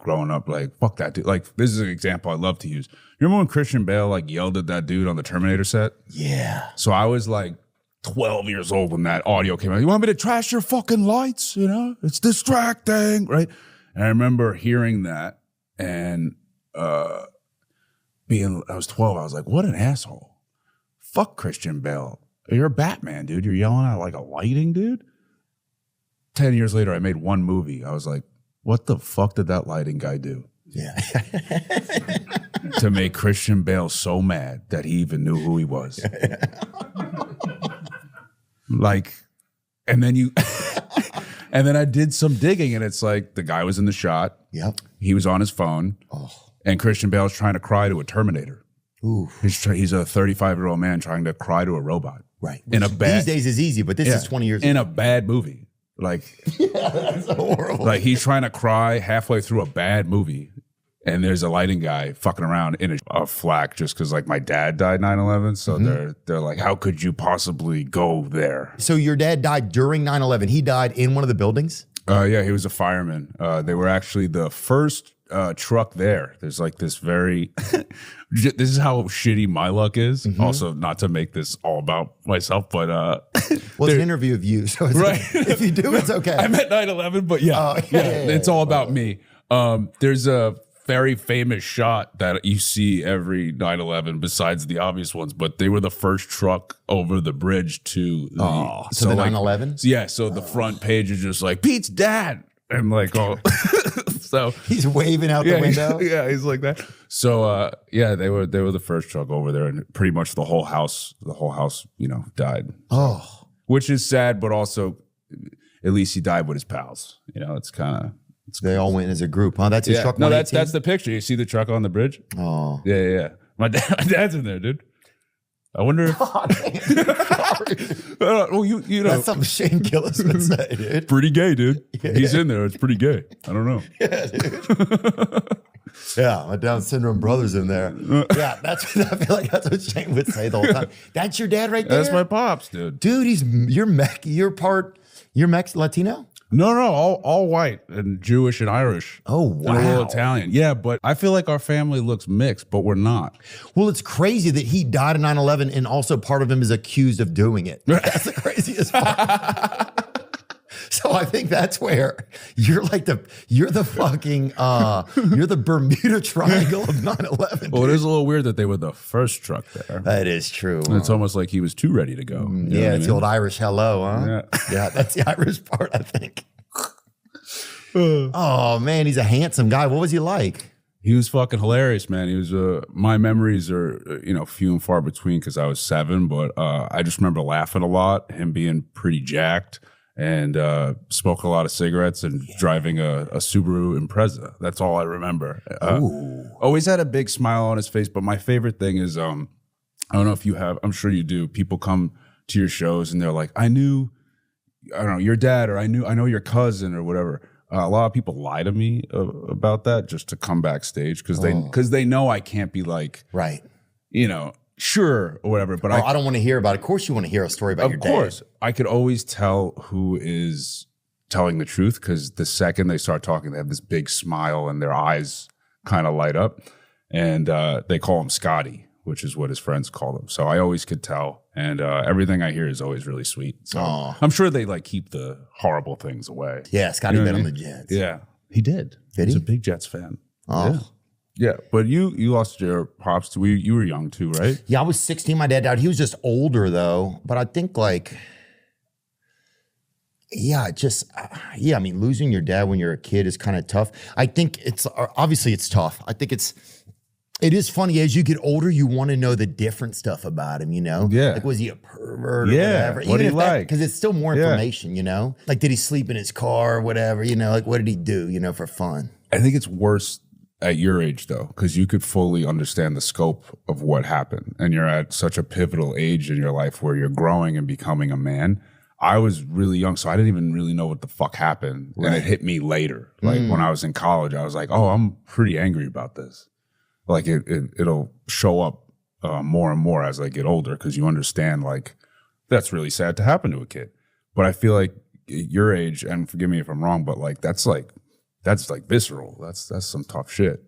growing up, like, fuck that dude. Like, this is an example I love to use. You remember when Christian Bale, like, yelled at that dude on the Terminator set? Yeah. So I was, like, 12 years old when that audio came out. You want me to trash your fucking lights? You know? It's distracting, right? And I remember hearing that and I was 12. I was like, what an asshole. Fuck Christian Bale. You're Batman, dude. You're yelling at like a lighting, dude. 10 years later, I made one movie. I was like, what the fuck did that lighting guy do? Yeah. To make Christian Bale so mad that he even knew who he was. Like, and then and then I did some digging and it's like the guy was in the shot. Yep. He was on his phone. Oh. And Christian Bale's trying to cry to a Terminator. Ooh. He's a 35-year-old man trying to cry to a robot. Right. These days is easy, but this is 20 years ago. In a bad movie. Like, that's horrible. Like he's trying to cry halfway through a bad movie. And there's a lighting guy fucking around in a flak just because like my dad died 9/11. So they're like, how could you possibly go there? So your dad died during 9/11. He died in one of the buildings? Yeah, he was a fireman. They were actually the first truck there. There's like this very, this is how shitty my luck is. Also, not to make this all about myself, but well, it's an interview of you, so it's right. If you do, it's okay. I meant 9/11, but yeah, it's all about me. There's a very famous shot that you see every 9/11 besides the obvious ones, but they were the first truck over the bridge to the so the 9/11? Yeah, so the front page is just like Pete's dad. And like, oh, so he's waving out the window. Yeah, he's like that. So yeah, they were the first truck over there, and pretty much the whole house, you know, died. Oh, which is sad, but also at least he died with his pals. You know, it's kind of. They all went as a group, huh? That's his truck. No, that's the picture. You see the truck on the bridge? Oh, yeah. My dad's in there, dude. I wonder if. Well, you know, that's something Shane Gillis would say, dude. Pretty gay, dude. Yeah. He's in there. It's pretty gay. I don't know. Yeah, dude. Yeah, my Down syndrome brother's in there. Yeah, I feel like that's what Shane would say the whole time. That's your dad right there? That's my pops, dude. Dude, you're Latino? No, all white and Jewish and Irish. Oh, wow. And a little Italian. Yeah, but I feel like our family looks mixed, but we're not. Well, it's crazy that he died in 9/11 and also part of him is accused of doing it. That's the craziest part. So I think that's where you're the Bermuda Triangle of 9/11. Well, it is a little weird that they were the first truck there. That is true. It's almost like he was too ready to go. Yeah, it's the old Irish hello, huh? Yeah, that's the Irish part, I think. Oh man, he's a handsome guy. What was he like? He was fucking hilarious, man. He was. My memories are, few and far between because I was 7, but I just remember laughing a lot. Him being pretty jacked. And smoke a lot of cigarettes and driving a Subaru Impreza. That's all I remember. Always had a big smile on his face. But my favorite thing is, I don't know if you have, I'm sure you do. People come to your shows and they're like, I don't know, your dad, or I know your cousin or whatever. A lot of people lie to me about that just to come backstage because they know I can't be like, right, sure or whatever, but I don't want to hear about it. Of course you want to hear a story about your dad. Of course. I could always tell who is telling the truth because the second they start talking, they have this big smile and their eyes kind of light up. And they call him Scotty, which is what his friends call him. So I always could tell. And everything I hear is always really sweet. So I'm sure they keep the horrible things away. Yeah, Scotty bet on the Jets. Yeah, he did. He's a big Jets fan. Oh. Yeah. Yeah, but you lost your pops too. You were young too, right? Yeah, I was 16. My dad died. He was just older though. But I think I mean, losing your dad when you're a kid is kind of tough. I think obviously it's tough. I think it is funny as you get older, you want to know the different stuff about him, Yeah. Like, was he a pervert or whatever? What did he like? Because it's still more information, Like, did he sleep in his car or whatever? Like, what did he do, for fun? I think it's worse at your age though, because you could fully understand the scope of what happened. And you're at such a pivotal age in your life where you're growing and becoming a man. I was really young, so I didn't even really know what the fuck happened. Right. And it hit me later. Like when I was in college, I was like, oh, I'm pretty angry about this. Like it'll show up more and more as I get older because you understand like that's really sad to happen to a kid. But I feel like at your age, and forgive me if I'm wrong, but like that's like that's like visceral. That's some tough shit.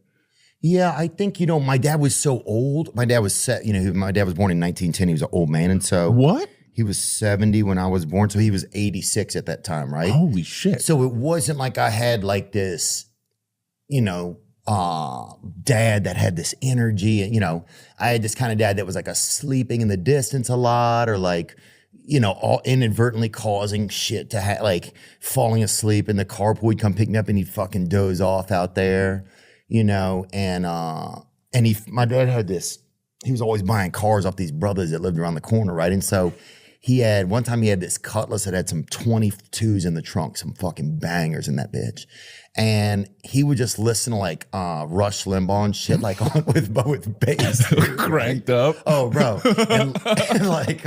Yeah, I think, my dad was so old. My dad was my dad was born in 1910. He was an old man. And so What? he was 70 when I was born. So he was 86 at that time, right? Holy shit. So it wasn't like I had like this, dad that had this energy. And, I had this kind of dad that was like a sleeping in the distance a lot, or like, all inadvertently causing shit to like falling asleep in the carpool. He'd come pick me up and he'd fucking doze off out there, and my dad had this, he was always buying cars off these brothers that lived around the corner, right? And so one time he had this Cutlass that had some 22s in the trunk, some fucking bangers in that bitch. And he would just listen to like Rush Limbaugh and shit, like on with bass. Cranked up. Oh, bro. And like,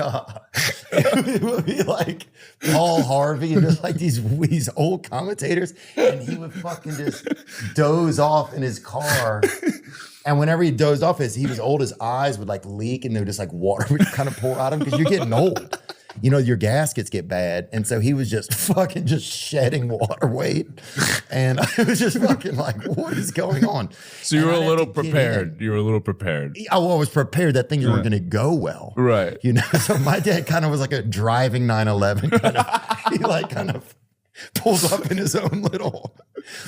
it would be like Paul Harvey and just like these old commentators. And he would fucking just doze off in his car. And whenever he dozed off, he was old, his eyes would like leak and they would just like water would kind of pour out of him because you're getting old. Your gaskets get bad. And so he was just fucking just shedding water weight. And I was just fucking like, what is going on? So you were a little prepared. You were a little prepared. I was prepared that things weren't going to go well. Right. So my dad kind of was like a driving 911 kind of, he like kind of pulls up in his own little,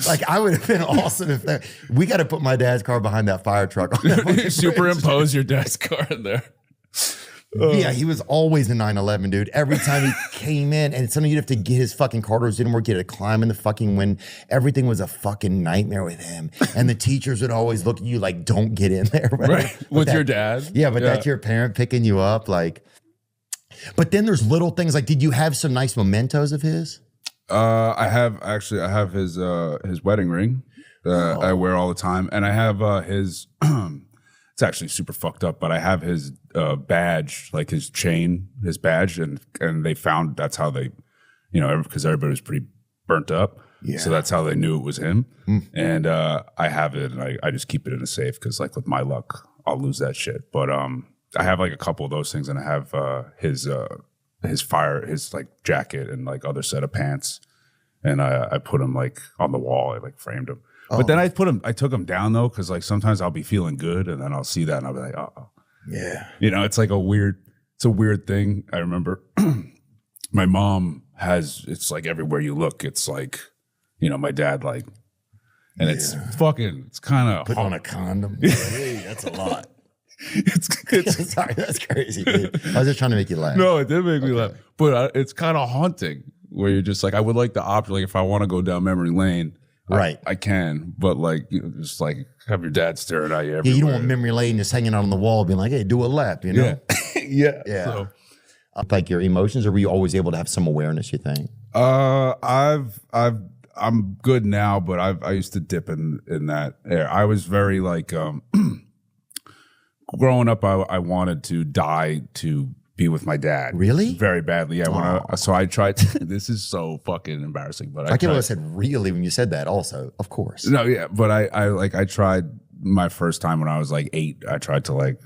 like I would have been awesome if we got to put my dad's car behind that fire truck. On that Superimpose your dad's car in there. Yeah, he was always the 911, dude. Every time he came in, and sometimes you'd have to get his fucking car doors didn't work. You had to climb in the fucking wind. Everything was a fucking nightmare with him. And the teachers would always look at you like, don't get in there. Right. With your dad? Yeah, but that's your parent picking you up. Like, but then there's little things like, did you have some nice mementos of his? I have his wedding ring I wear all the time. And I have his it's actually super fucked up, but I have his badge, like his chain, his badge, and they found that's how they, because everybody was pretty burnt up. Yeah. So that's how they knew it was him. And I have it, and I just keep it in a safe because, like, with my luck, I'll lose that shit. But I have like a couple of those things, and I have his like jacket and like other set of pants, and I put them like on the wall. I like framed them. But then I took them down though, because like sometimes I'll be feeling good and then I'll see that and I'll be like, oh, yeah. It's like it's a weird thing. I remember my mom it's like everywhere you look, it's like, my dad like, and it's kind of put on a condom. Hey, that's a lot. It's sorry, that's crazy, dude. I was just trying to make you laugh. No, it did make me laugh, but it's kind of haunting where you're just like, I would like the option, like if I want to go down memory lane. Right. I can, but like, just like have your dad staring at you everywhere. Yeah, you don't want memory lane just hanging out on the wall being like, hey, do a lap, Yeah. Yeah. So. Like your emotions, or were you always able to have some awareness, you think? I'm good now, but I used to dip in that air. I was very like, growing up, I wanted to die to be with my dad. Really? Very badly. Yeah. So I tried this is so fucking embarrassing, but I can't believe I said really when you said that also, of course. No, yeah. But I tried my first time when I was like 8, I tried to like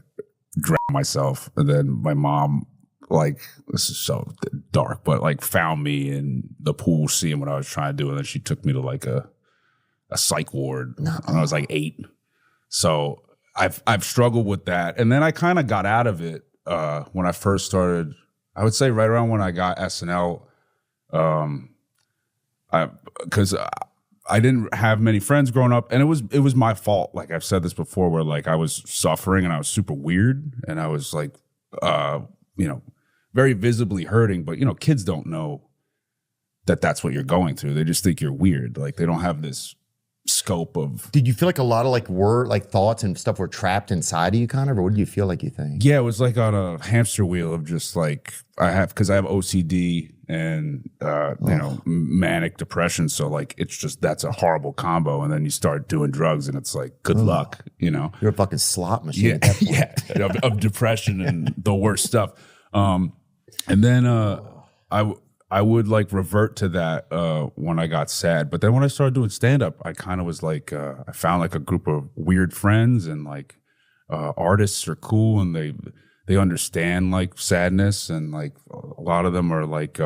drown myself. And then my mom, like, this is so dark, but like found me in the pool seeing what I was trying to do. And then she took me to like a psych ward when I was like 8. So I've struggled with that. And then I kind of got out of it. When I first started, I would say right around when I got SNL, because I didn't have many friends growing up, and it was my fault. Like I've said this before, where like I was suffering and I was super weird, and I was like, very visibly hurting. But kids don't know that that's what you're going through. They just think you're weird. Like they don't have this scope of. Did you feel like a lot of like thoughts and stuff were trapped inside of you kind of, or what did you feel like you think? Yeah, it was like on a hamster wheel of just like because I have OCD and manic depression, so like it's just that's a horrible combo, and then you start doing drugs and it's like good luck, You're a fucking slot machine. Yeah, of depression and the worst stuff. And then I would like revert to that when I got sad. But then when I started doing stand-up, I kind of was like, I found like a group of weird friends, and like artists are cool, and they understand like sadness, and like a lot of them are like,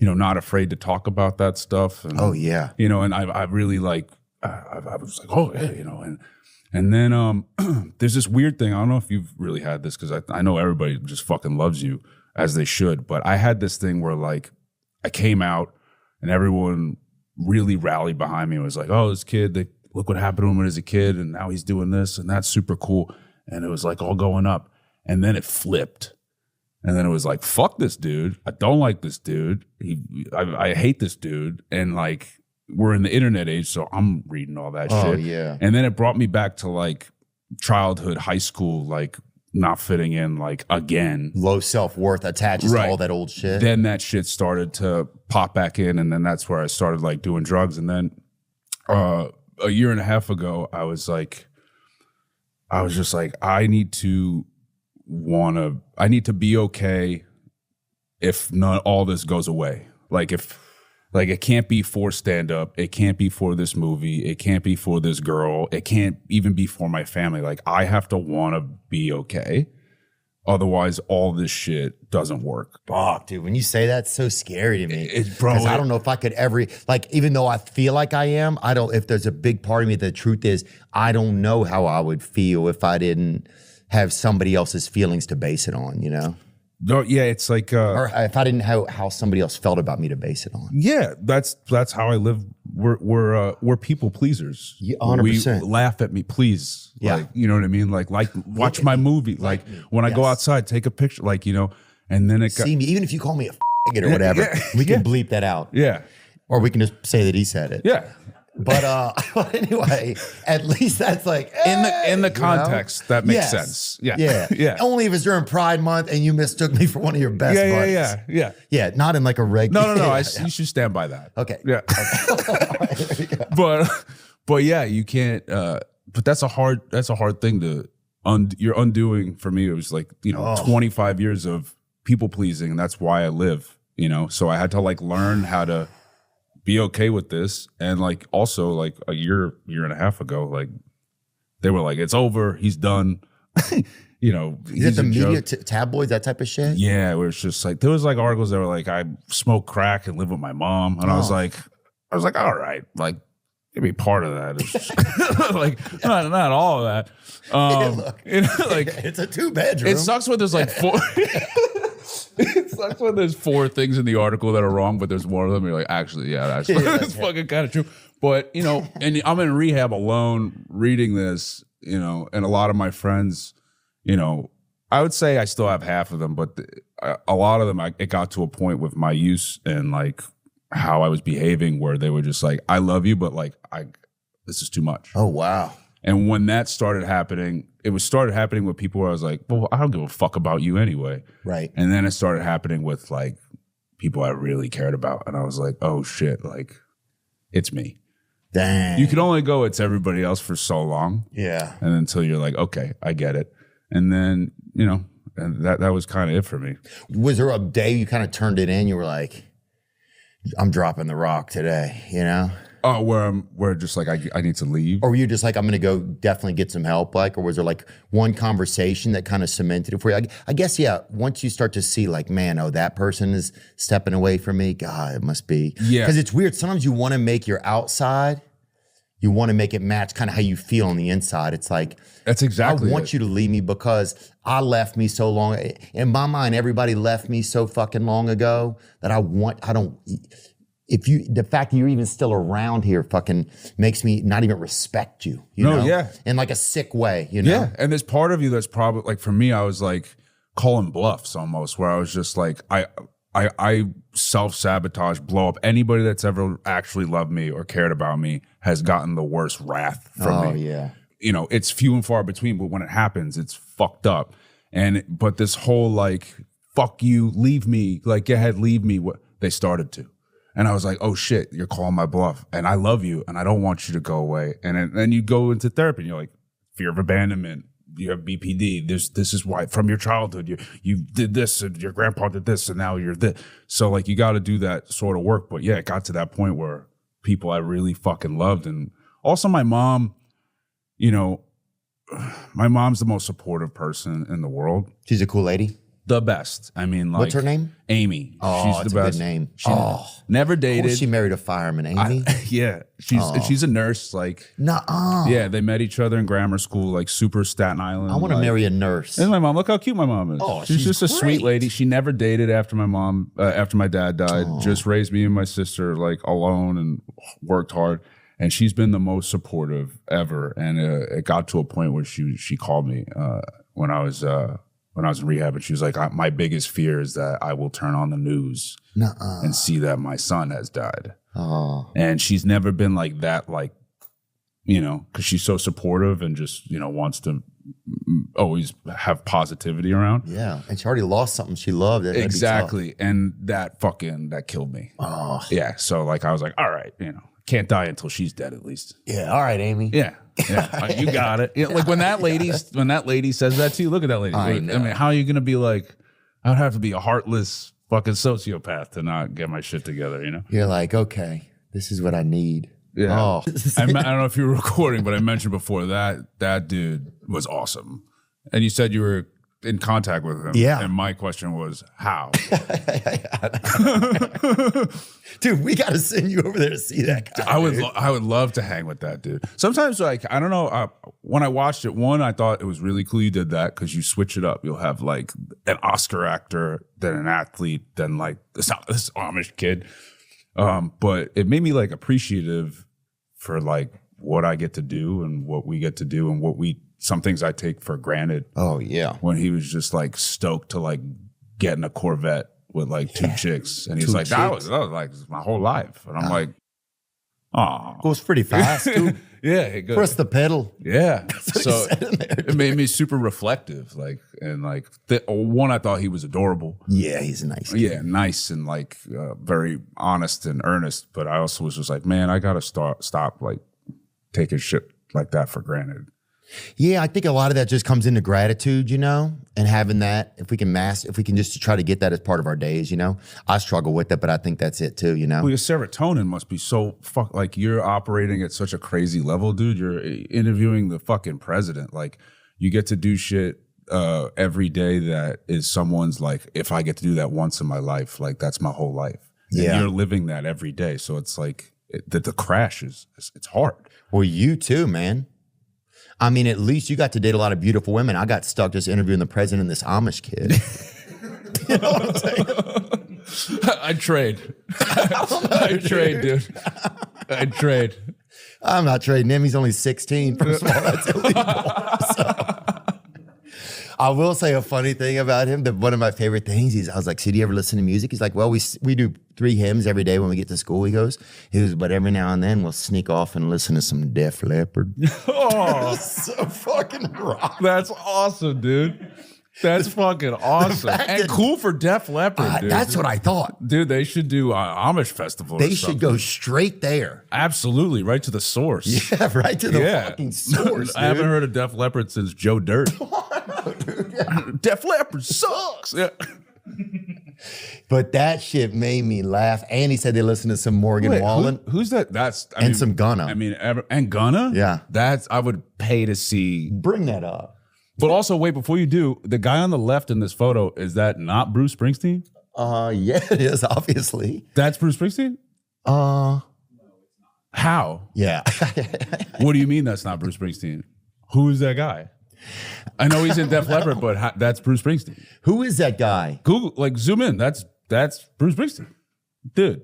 not afraid to talk about that stuff. And, Oh yeah. and I really like, I was like, oh yeah, and then there's this weird thing. I don't know if you've really had this, because I know everybody just fucking loves you, as they should. But I had this thing where like I came out and everyone really rallied behind me and was like, oh, this kid, look what happened to him when he was a kid, and now he's doing this, and that's super cool. And it was like all going up. And then it flipped. And then it was like, fuck this dude. I don't like this dude. I hate this dude. And like, we're in the internet age, so I'm reading all that shit. Oh yeah. And then it brought me back to like childhood, high school, like not fitting in, like again. Low self-worth attaches to all that old shit. Then that shit started to pop back in, and then that's where I started like doing drugs. And then a year and a half ago, I was just like, I need to be okay if not all this goes away. Like it can't be for stand up, it can't be for this movie, it can't be for this girl, it can't even be for my family. Like I have to want to be okay. Otherwise, all this shit doesn't work. Fuck, dude. When you say that, it's so scary to me. Bro, because I don't know if I could ever, like, even though I feel like I am, if there's a big part of me, the truth is, I don't know how I would feel if I didn't have somebody else's feelings to base it on, No, yeah, it's like or if I didn't know how somebody else felt about me to base it on. Yeah, that's how I live. We're people pleasers. Yeah, 100%. We laugh at me, please. Yeah. Like, you know what I mean? Like watch my movie. Like when I go outside, take a picture. Like, and then See me, even if you call me a faggot or whatever, we can bleep that out. Yeah. Or we can just say that he said it. Yeah. But anyway, at least that's like In the context, that makes sense. Yeah. Yeah. Only if it's during Pride Month and you mistook me for one of your best buddies. Yeah. Yeah, not in like a regular. No. You should stand by that. Okay. Yeah. Okay. But yeah, you can't. But that's a hard thing to you're undoing. For me, it was like 25 years of people pleasing, and that's why I live. So I had to like learn how to be okay with this. And like also like a year and a half ago, like they were like, it's over, he's done. Is it the media tabloids, that type of shit? Yeah, where it's just like there was like articles that were like, I smoke crack and live with my mom, and I was like, all right, like maybe part of that is like not all of that. Look, like it's a 2-bedroom. It sucks when there's like 4. It sucks when there's 4 things in the article that are wrong, but there's one of them you're like, actually, yeah, that's fucking kind of true. But and I'm in rehab alone reading this, and a lot of my friends, I would say I still have half of them, but a lot of them, it got to a point with my use and like how I was behaving where they were just like, I love you, but like this is too much. Oh wow. And when that started happening, it started happening with people where I was like, well, I don't give a fuck about you anyway. Right. And then it started happening with like people I really cared about. And I was like, oh shit, like it's me. Dang. You can only go, it's everybody else for so long. Yeah. And until you're like, okay, I get it. And then, and that was kind of it for me. Was there a day you kind of turned it in? You were like, I'm dropping the rock today, Oh, where just like I need to leave. Or were you just like, I'm going to go definitely get some help? Like, or was there like one conversation that kind of cemented it for you? I guess, yeah. Once you start to see like, man, that person is stepping away from me. God, it must be. Yeah. Because it's weird. Sometimes you want to make your outside, you want to make it match kind of how you feel on the inside. It's like, that's exactly I want you to leave me because I left me so long. In my mind, everybody left me so fucking long ago that the fact that you're even still around here fucking makes me not even respect you, know? Yeah. In like a sick way, Yeah. And there's part of you that's probably like, for me, I was like calling bluffs almost, where I was just like, I self-sabotage, blow up. Anybody that's ever actually loved me or cared about me has gotten the worst wrath from me. Oh, yeah. It's few and far between, but when it happens, it's fucked up. But this whole like, fuck you, leave me, like, go ahead, leave me, they started to. And I was like, oh shit, you're calling my bluff. And I love you and I don't want you to go away. And then you go into therapy and you're like, fear of abandonment, you have BPD. This is why from your childhood, you did this and your grandpa did this and now you're this. So like you got to do that sort of work. But yeah, it got to that point where people I really fucking loved. And also my mom, my mom's the most supportive person in the world. She's a cool lady. the best. I mean, like, What's her name? Amy. Oh, She's it's the a best. good name. She never dated. She married a fireman, Amy. Yeah, she's a nurse. Like, Nuh-uh. yeah, they met each other in grammar school, like super Staten Island. I want to marry a nurse. And my mom, look how cute my mom is. Oh, she's just a sweet great. lady. She never dated after my dad died. Just raised me and my sister like alone and worked hard. And she's been the most supportive ever. And it got to a point where she called me when I was in rehab, and she was like, "My biggest fear is that I will turn on the news and see that my son has died." Oh. And she's never been like that, like, you know, because she's so supportive and just, you know, wants to always have positivity around. Yeah, and she already lost something she loved. That'd be Exactly. And that killed me. tough. Oh. Yeah. So like I was like, all right, you know, can't die until she's dead at least. Yeah, all right, Amy. Yeah. You got it. Like when that lady says that to you, look at that lady. I mean, how are you gonna be like, I would have to be a heartless fucking sociopath to not get my shit together, you know? You're like, okay, this is what I need. Yeah. Oh. I don't know if you were recording, but I mentioned before that dude was awesome. And you said you were in contact with him. Yeah. And my question was, how? Dude, we got to send you over there to see that guy. I would love to hang with that dude. Sometimes, like, I don't know. When I watched it, I thought it was really cool you did that because you switch it up. You'll have like an Oscar actor, then an athlete, then like this Amish kid. But it made me like appreciative for like what I get to do and what we get to do and some things I take for granted. Oh, yeah. When he was just like stoked to like get in a Corvette with like two chicks. And he's like, that was like my whole life. And I'm like, oh. Goes pretty fast, too. Yeah. It goes. Press the pedal. Yeah. So there, it made me super reflective. Like, and like, I thought he was adorable. Yeah, he's a nice kid. Yeah, nice and like very honest and earnest. But I also was just like, man, I got to stop like taking shit like that for granted. Yeah, I think a lot of that just comes into gratitude, you know, and having that, if we can just try to get that as part of our days, you know. I struggle with it, but I think that's it too, you know. Well, your serotonin must be so like you're operating at such a crazy level, dude. You're interviewing the fucking president. Like you get to do shit every day that is someone's like, if I get to do that once in my life, like that's my whole life. Yeah. And you're living that every day. So it's like the crash it's hard. Well, you too, man. I mean, at least you got to date a lot of beautiful women. I got stuck just interviewing the president and this Amish kid. You know what I'm saying? I'd trade. I'd trade, dude. I'd trade. I'm not trading him. He's only 16. First of all, that's illegal. So. I will say a funny thing about him. That one of my favorite things. I was like, "So do you ever listen to music?" He's like, "Well, we do 3 hymns every day when we get to school." He goes, "But every now and then we'll sneak off and listen to some Def Leppard." Oh, so fucking rock. That's awesome, dude. That's fucking awesome and cool for Def Leppard, dude. That's what I thought. Dude, they should do Amish festival. They should go straight there. Absolutely, right to the source. Yeah, right to the fucking source. I haven't heard of Def Leppard since Joe Dirt. Def Leppard sucks. Yeah. But that shit made me laugh. And he said they listened to some Morgan Wallen. Who's that? And some Gunna. I mean, and Gunna? Yeah. I would pay to see. Bring that up. But also, wait, before you do, the guy on the left in this photo, is that not Bruce Springsteen? Yeah, it is, obviously. That's Bruce Springsteen? How? Yeah. What do you mean that's not Bruce Springsteen? Who is that guy? I know he's in Def Leppard, but that's Bruce Springsteen. Who is that guy? Google, like, zoom in. That's Bruce Springsteen, dude.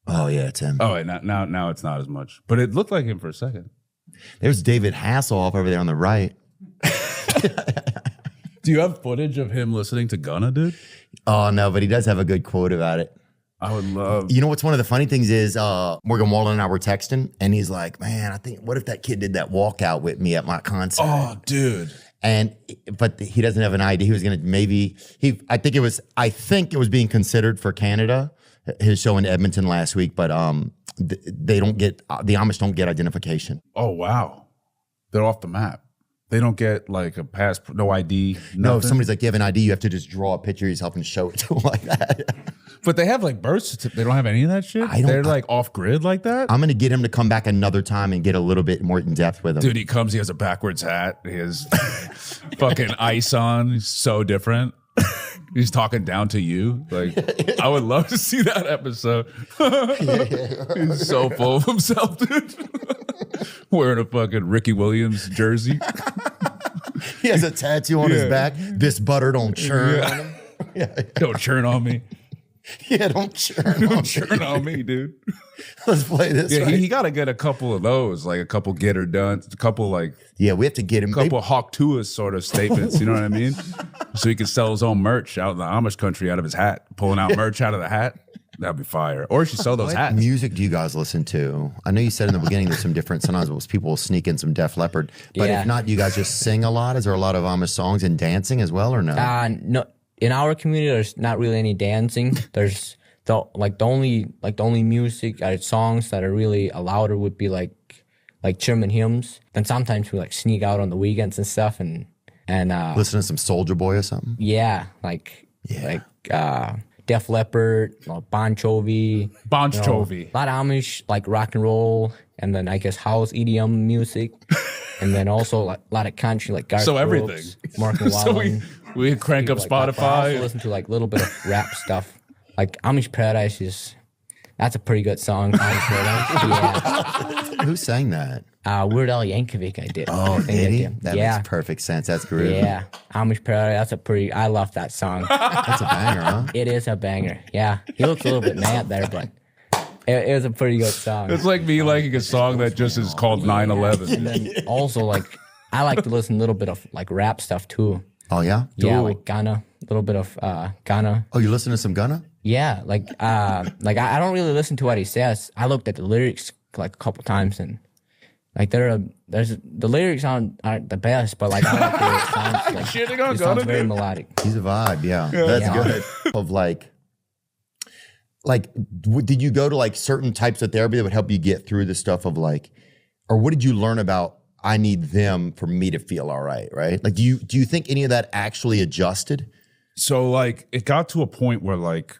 Oh yeah, it's him. Oh, wait, now it's not as much, but it looked like him for a second. There's David Hasselhoff over there on the right. Do you have footage of him listening to Gunna, dude? Oh no, but he does have a good quote about it. I would love. You know what's one of the funny things is Morgan Wallen and I were texting, and he's like, "Man, what if that kid did that walkout with me at my concert?" Oh, dude. But he doesn't have an idea. He was gonna I think it was being considered for Canada. His show in Edmonton last week, but the Amish don't get identification. Oh wow, they're off the map. They don't get like a passport, no ID. Nothing. No, if somebody's like, "Do you have an ID?" You have to just draw a picture of yourself and show it to them like that. But they have like birth certificates. They don't have any of that shit. They're like off grid like that. I'm gonna get him to come back another time and get a little bit more in depth with him. Dude, he comes. He has a backwards hat. He has fucking ice on. He's so different. He's talking down to you. Like, I would love to see that episode. He's so full of himself, dude. Wearing a fucking Ricky Williams jersey. He has a tattoo on his back. This butter don't churn on him. Don't churn on me. Yeah, don't churn Don't churn on me, dude. Let's play this. Yeah, right? he got to get a couple of those, like a couple get her done, a couple like Yeah, we have to get him. a couple Hawk Tuah sort of statements. You know what I mean? So he can sell his own merch out in the Amish country out of his hat, pulling out merch out of the hat. That'd be fire. Or he should sell those What hats. music do you guys listen to? I know you said in the beginning there's some different. Sometimes people will sneak in some Def Leppard, but if not, you guys just sing a lot. Is there a lot of Amish songs and dancing as well, or no? No, in our community, there's not really any dancing. There's the only music songs that are really louder would be like German hymns. Then sometimes we like sneak out on the weekends and stuff and Listen to some Soldier Boy or something. yeah, like Def Leppard, Bon Jovi. Bon Jovi. A lot of Amish, like rock and roll, and then I guess house, EDM music, and then also like, a lot of country, like Garth So Brooks, everything. Mark and So Wallen. we crank up Like that, but I Spotify. also listen to like a little bit of rap stuff. Like Amish Paradise that's a pretty good song. Amish Paradise. Yeah. Who sang that? Weird Al Yankovic, I did. Oh, I think I did he? did. That yeah. makes perfect sense. That's great. Yeah. Amish Paradise, I love that song. That's a banger, huh? It is a banger. Yeah. He looks a little bit mad there, but it was a pretty good song. It's like me liking a song that just is called 9/11. And then also like I like to listen a little bit of like rap stuff too. Oh yeah. Yeah, like Ghana, a little bit of Ghana. Oh, you listen to some Gunna? Yeah, like I don't really listen to what he says. I looked at the lyrics like a couple times and like there's the lyrics aren't the best, but like I like the way it sounds. Like, Shitting on it Gunna, sounds very dude. melodic. He's a vibe. Yeah, that's Yeah. good. Of like, did you go to like certain types of therapy that would help you get through the stuff of like, or what did you learn about? I need them for me to feel all right, right? Like, do you think any of that actually adjusted? So like it got to a point where like,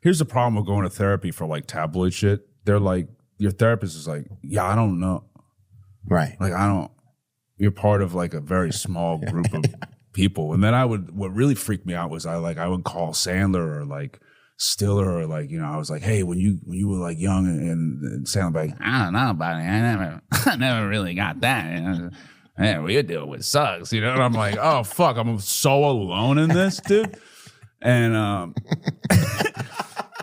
here's the problem with going to therapy for like tabloid shit. They're like, your therapist is like, yeah, I don't know. Right. Like, you're part of like a very small group of people. And then what really freaked me out was I would call Sandler or like Stiller or like, you know, I was like, hey, when you were like young and Sandler like, I don't know about it. I never really got that. You know? Man, what you're dealing with sucks, you know? And I'm like, oh, fuck, I'm so alone in this, dude. And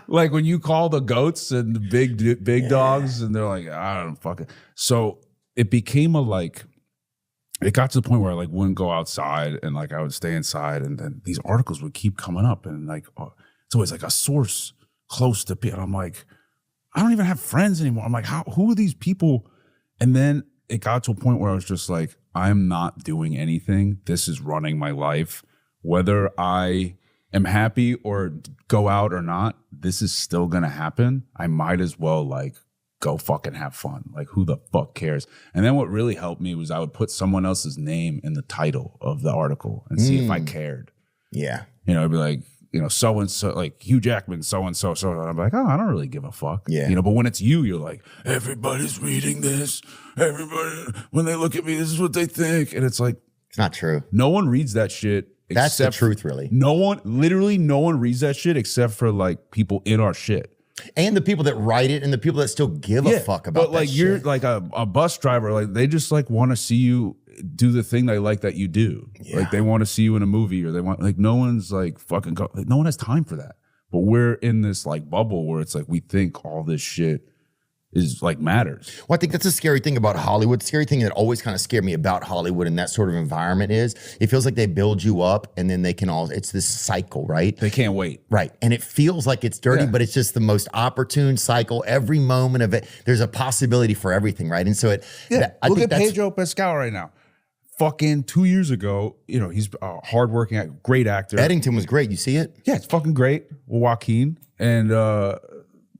like when you call the goats and the big dogs and they're like, I don't fucking. So it became it got to the point where I like wouldn't go outside and like I would stay inside and then these articles would keep coming up and like, it's always like a source close to people. I'm like, I don't even have friends anymore. I'm like, who are these people? And then it got to a point where I was just like, I'm not doing anything. This is running my life. Whether I am happy or go out or not, this is still going to happen. I might as well like go fucking have fun. Like who the fuck cares? And then what really helped me was I would put someone else's name in the title of the article and see if I cared. Yeah. You know, it'd be like, you know, so-and-so, like Hugh Jackman, so-and-so, so. And I'm like, oh, I don't really give a fuck. Yeah. You know, but when it's you, you're like, everybody's reading this. Everybody, when they look at me, this is what they think. And it's like, It's not true. no one reads that shit. That's the except truth, really. no one reads that shit except for like people in our shit. And the people that write it and the people that still give a fuck about but like that you're shit. like a bus driver, like they just like want to see you do the thing they like that you do. Yeah. Like they want to see you in a movie or they want like no one's like fucking like, no one has time for that. But we're in this like bubble where it's like we think all this shit is like matters. Well, I think that's a scary thing about Hollywood. The scary thing that always kind of scared me about Hollywood and that sort of environment is it feels like they build you up and then they can it's this cycle, right? They can't wait. Right. And it feels like it's dirty, Yeah. but it's just the most opportune cycle. Every moment of it, there's a possibility for everything, right? And so I Look think at that's Pedro Pascal right now. Fucking 2 years ago, you know, he's a hardworking, great actor. Eddington was great. You see it? Yeah, it's fucking great. Joaquin. And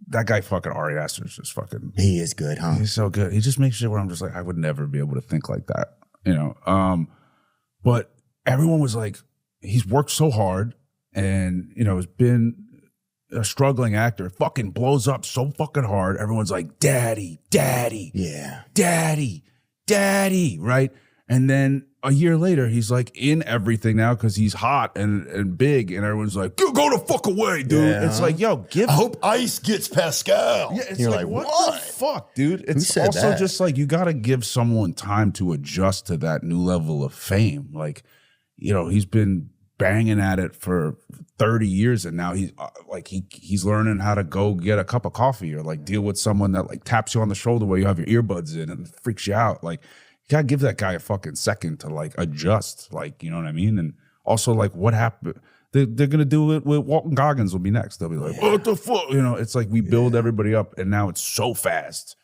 that guy fucking Ari Aster is just fucking, He is good, huh? he's so good. He just makes shit where I'm just like, I would never be able to think like that, you know? But everyone was like, he's worked so hard and, you know, has been a struggling actor, fucking blows up so fucking hard. Everyone's like, daddy, daddy, Yeah. daddy, daddy, right? And then a year later, he's like in everything now because he's hot and big, and everyone's like, go the fuck away, dude. Yeah. It's like, yo, I hope Ice gets Pascal. Yeah, it's You're like, what the fuck, dude? It's said also that? just like you got to give someone time to adjust to that new level of fame. Like, you know, he's been banging at it for 30 years, and now he's learning how to go get a cup of coffee or like deal with someone that like taps you on the shoulder while you have your earbuds in and freaks you out. Like, you gotta give that guy a fucking second to like adjust. Like, you know what I mean? And also, like, what happened? They're gonna do it with Walton Goggins will be next. They'll be like, what the fuck? You know, it's like we build everybody up, and now it's so fast.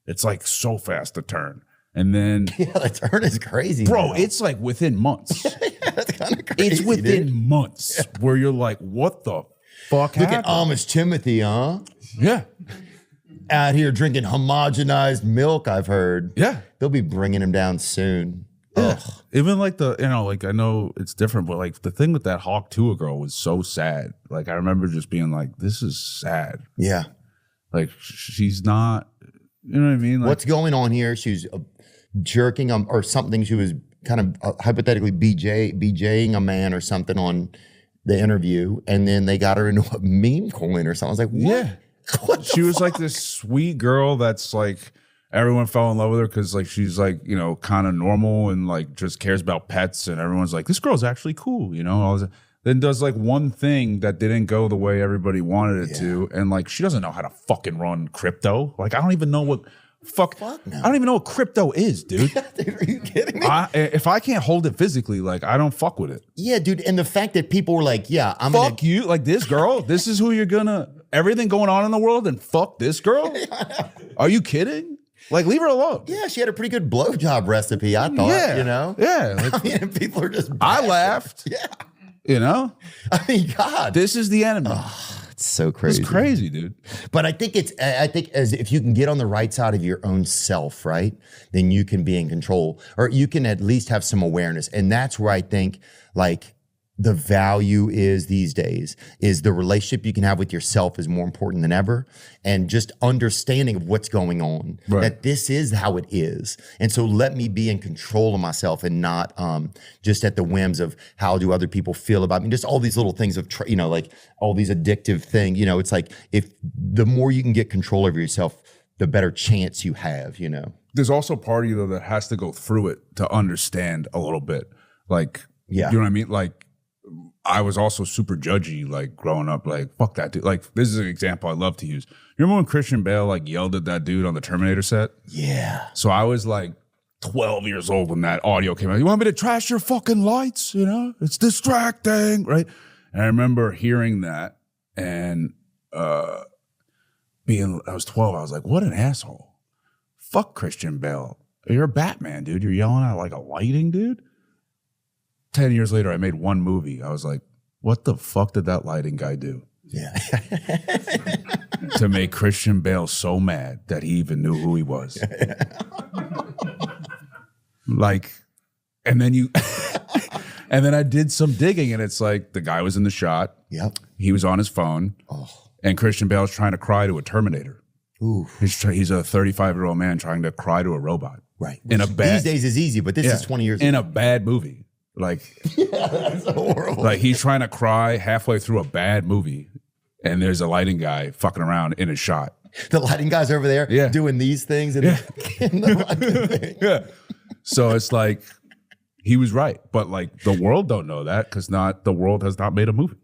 It's like so fast to turn. And then the turn is crazy. bro, now. it's like within months. That's kind of crazy. It's within dude. months where you're like, what the fuck Look happened? at Amish Timothy, huh? Yeah. Out here drinking homogenized milk, I've heard. Yeah. They'll be bringing him down soon. Yeah. Even like like I know it's different, but like the thing with that Hawk Tuah girl was so sad. Like I remember just being like, this is sad. Yeah. Like she's not, you know what I mean? Like, What's going on here? She was jerking or something. She was kind of hypothetically BJing a man or something on the interview, and then they got her into a meme coin or something. I was like, what? Yeah. What She was like this sweet girl that's like everyone fell in love with her because like she's like, you know, kind of normal and like just cares about pets, and everyone's like, this girl's actually cool, you know. Then does like one thing that didn't go the way everybody wanted it to, and like she doesn't know how to fucking run crypto. Like I don't even know what no. I don't even know what crypto is, dude. Dude, are you kidding me? If I can't hold it physically, like I don't fuck with it. Yeah, dude. And the fact that people were like, yeah, I'm Fuck you, like this girl. This is who you're gonna. Everything going on in the world, and fuck this girl. Are you kidding? Like, leave her alone. Yeah, she had a pretty good blowjob recipe, I thought, Yeah, you know? yeah. Like, I mean, people are just I laughed. Yeah. You know, I mean, God. this is the enemy. It's so crazy. It's crazy, dude. But I think as if you can get on the right side of your own self, right, then you can be in control, or you can at least have some awareness. And that's where I think like the value is these days is the relationship you can have with yourself is more important than ever. And just understanding of what's going on, Right. that this is how it is. And so let me be in control of myself and not just at the whims of how do other people feel about me. Just all these little things of, like all these addictive things, you know, it's like if the more you can get control over yourself, the better chance you have, you know. There's also part of you though that has to go through it to understand a little bit. Like, Yeah. you know what I mean? Like, I was also super judgy, like growing up, like, fuck that dude. Like, this is an example I love to use. You remember when Christian Bale like yelled at that dude on the Terminator set? Yeah. So I was like 12 years old when that audio came out. You want me to trash your fucking lights? You know, it's distracting, right? And I remember hearing that and I was 12. I was like, what an asshole. Fuck Christian Bale. You're Batman, dude. You're yelling at like a lighting, dude. 10 years later, I made one movie. I was like, what the fuck did that lighting guy do? Yeah. To make Christian Bale so mad that he even knew who he was. Like, and then and then I did some digging, and it's like the guy was in the shot. Yep. He was on his phone, and Christian Bale's trying to cry to a Terminator. Ooh. He's a 35-year-old man trying to cry to a robot. Right. In a bad, These days is easy, but this is 20 years in ago. a bad movie. Like, That's horrible. like he's trying to cry halfway through a bad movie, and there's a lighting guy fucking around in a shot. The lighting guys over there doing these things and the lighting thing. Yeah. So it's like he was right, but like the world don't know that because the world has not made a movie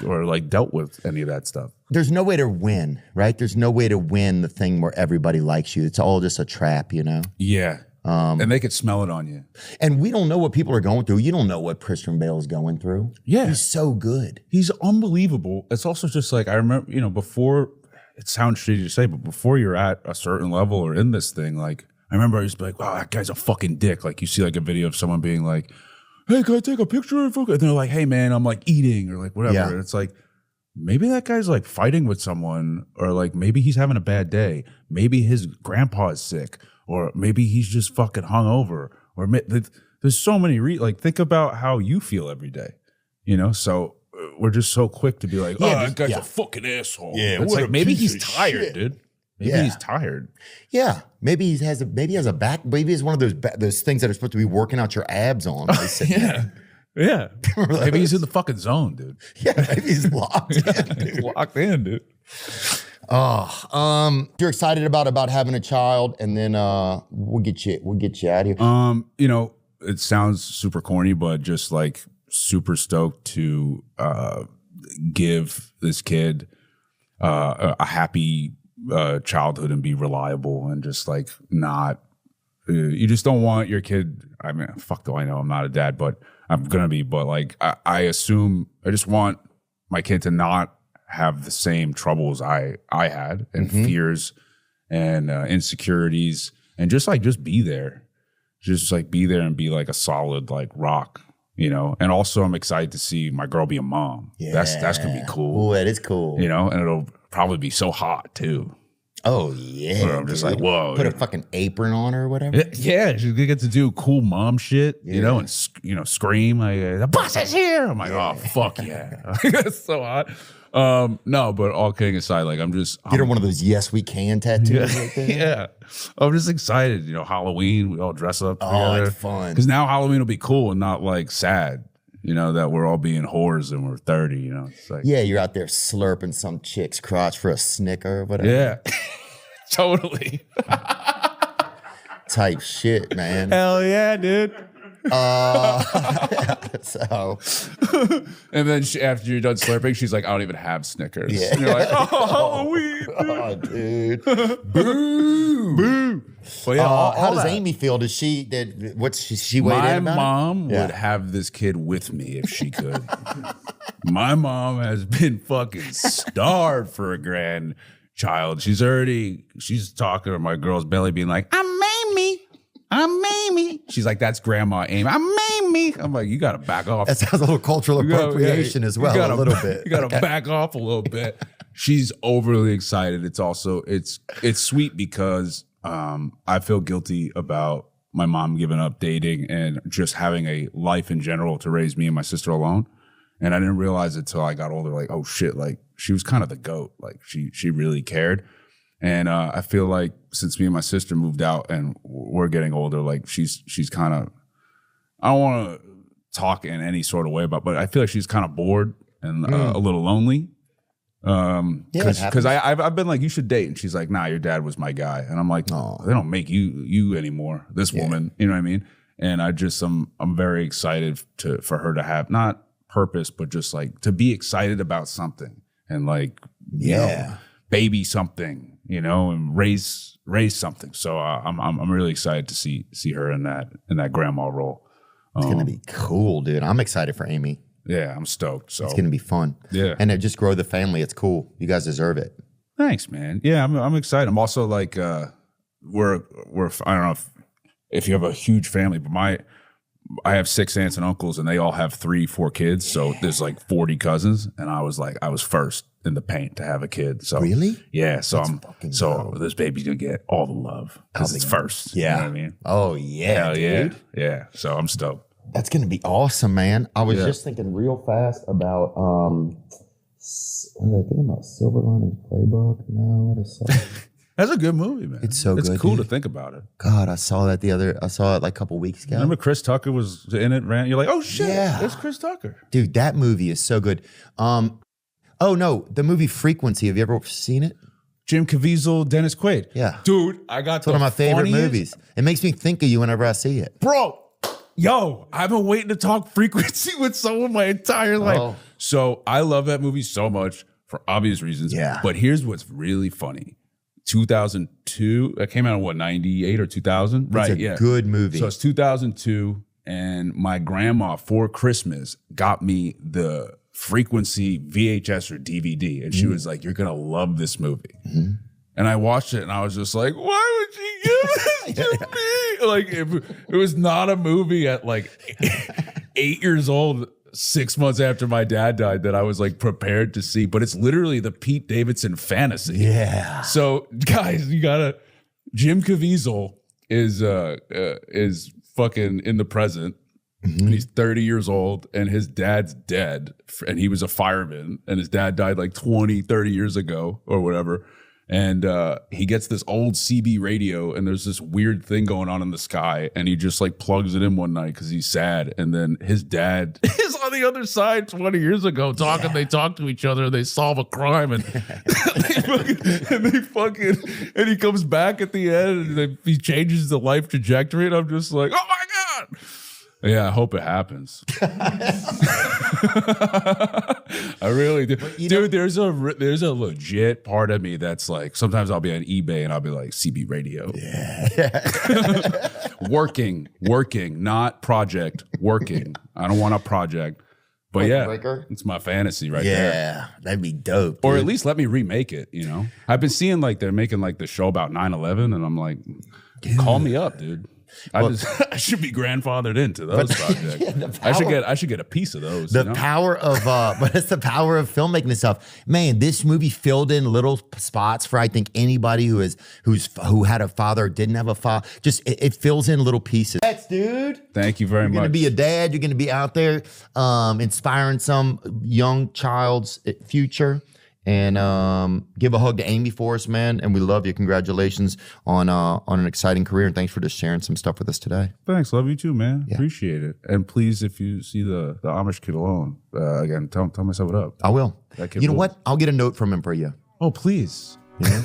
or dealt with any of that stuff. There's no way to win, right? There's no way to win the thing where everybody likes you. It's all just a trap, you know? Yeah. And they could smell it on you. And we don't know what people are going through. You don't know what Christian Bale's going through. Yeah. He's so good. He's unbelievable. It's also just like, I remember, you know, before, it sounds shitty to say, but before you're at a certain level or in this thing, like, I remember I used to be like, wow, that guy's a fucking dick. Like, you see like a video of someone being like, hey, can I take a picture? And they're like, hey, man, I'm like eating or like whatever. Yeah. And it's like, maybe that guy's like fighting with someone, or like maybe he's having a bad day. Maybe his grandpa is sick, or maybe he's just fucking hungover. Or there's so many like think about how you feel every day, you know. So we're just so quick to be like, oh, that guy's a fucking asshole. Yeah, it's what like a maybe piece he's of tired, shit. dude. Maybe he's tired. Yeah, maybe he has a back. Maybe he's one of those things that are supposed to be working out your abs on. Yeah. Maybe he's in the fucking zone, dude. Yeah, maybe he's locked in, dude. He's locked in, dude. You're excited about having a child, and then we'll get you out of here. You know, it sounds super corny, but just like super stoked to give this kid a happy childhood and be reliable and just like not. You just don't want your kid. I mean, fuck, do I know? I'm not a dad, but I'm gonna be. But like, I assume I just want my kid to not have the same troubles I had and fears and insecurities, and just be there, be there and be like a solid like rock, you know. And also, I'm excited to see my girl be a mom. Yeah, that's gonna be cool. Oh, that is cool. You know, and it'll probably be so hot too. Oh yeah, where I'm just like, whoa, put a fucking apron on her or whatever. Yeah, she's gonna get to do cool mom shit, you know, and scream like, "The boss is here!" I'm like, oh fuck yeah, it's so hot. No, but all kidding aside, like I'm her one of those "Yes We Can" tattoos. Right there. Yeah, I'm just excited. You know, Halloween, we all dress up together. It's fun because now Halloween will be cool and not like sad. You know, that we're all being whores and we're 30. You know, it's like, yeah, you're out there slurping some chick's crotch for a Snicker or whatever. Yeah, totally. Type shit, man. Hell yeah, dude. So, and then after you're done slurping, she's like, I don't even have Snickers. Yeah. And you're like, oh, Halloween, dude. Boo. Boo. But yeah, how does Amy feel? What's she weighed in about My mom it? would have this kid with me if she could. My mom has been fucking starved for a grandchild. She's talking to my girl's belly being like, I'm Mamie. She's like, that's Grandma Amy. I'm Mamie. I'm like, you got to back off. That sounds a little cultural appropriation as well, a little bit. You got to back off a little bit. She's overly excited. It's also, it's sweet because I feel guilty about my mom giving up dating and just having a life in general to raise me and my sister alone. And I didn't realize it till I got older, like, oh shit, like she was kind of the GOAT. Like she really cared. And I feel like since me and my sister moved out and we're getting older, like she's kind of, I don't want to talk in any sort of way about, but I feel like she's kind of bored and a little lonely. Because I've been like, you should date, and she's like, nah, your dad was my guy, and I'm like, oh, they don't make you anymore. This woman, you know what I mean? And I'm very excited for her to have not purpose, but just like to be excited about something and like you know, baby something. You know, and raise something. So I'm really excited to see her in that grandma role. It's gonna be cool, dude. I'm excited for Amy. Yeah, I'm stoked. So it's gonna be fun. Yeah, and to just grow the family. It's cool. You guys deserve it. Thanks, man. Yeah, I'm excited. I'm also like we're I don't know if you have a huge family, but I have 6 aunts and uncles, and they all have 3-4 kids. So there's like 40 cousins, and I was first in the paint to have a kid. So really, yeah. So this baby's gonna get all the love because it's first. Yeah, you know what I mean. Oh yeah, hell dude. Yeah. So I'm stoked. That's gonna be awesome, man. I was just thinking real fast about what did I think about Silver Linings Playbook? No, what is that? That's a good movie, man. It's so good. It's cool dude. To think about it. God, I saw it like a couple weeks ago. Remember Chris Tucker was in it, Rant? You're like, oh shit, it's Chris Tucker. Dude, that movie is so good. Oh no, the movie Frequency. Have you ever seen it? Jim Caviezel, Dennis Quaid. Yeah. Dude, I got it's one of my favorite movies. It makes me think of you whenever I see it. Bro, yo, I've been waiting to talk Frequency with someone my entire life. Oh. So I love that movie so much for obvious reasons. Yeah. But here's what's really funny. 2002, it came out in what, 98 or 2000? It's a good movie. So it's 2002, and my grandma for Christmas got me the Frequency VHS or DVD, and she was like, you're gonna love this movie. And I watched it, and I was just like, why would you give this to me? Like, it was not a movie at like 8 years old, 6 months after my dad died, that I was like prepared to see, but it's literally the Pete Davidson fantasy. Yeah. So guys, Jim Caviezel is fucking in the present. And he's 30 years old, and his dad's dead, and he was a fireman, and his dad died like 20, 30 years ago or whatever. And he gets this old CB radio, and there's this weird thing going on in the sky, and he just like plugs it in one night because he's sad. And then his dad is on the other side 20 years ago talking. They talk to each other, they solve a crime, and and he comes back at the end, and he changes the life trajectory. And I'm just like, oh my God. Yeah, I hope it happens. I really do. Dude, there's a legit part of me that's like, sometimes I'll be on eBay and I'll be like, CB radio. Yeah. Working, not project, working. I don't want a project. But yeah, it's my fantasy right there. Yeah, that'd be dope. Or at least let me remake it, you know? I've been seeing like they're making like the show about 9/11, and I'm like, call me up, dude. I should be grandfathered into those projects. Yeah, I should get a piece of those. The power of but it's the power of filmmaking and stuff. Man, this movie filled in little spots for I think anybody who had a father or didn't have a father. Just it fills in little pieces. That's dude. Thank you very much. You're gonna be a dad. You're gonna be out there inspiring some young child's future. And give a hug to Amy for us, man. And we love you. Congratulations on an exciting career. And thanks for just sharing some stuff with us today. Thanks. Love you too, man. Yeah. Appreciate it. And please, if you see the Amish kid alone, again, tell myself what up. I will. You know what? I'll get a note from him for you. Oh, please. You know?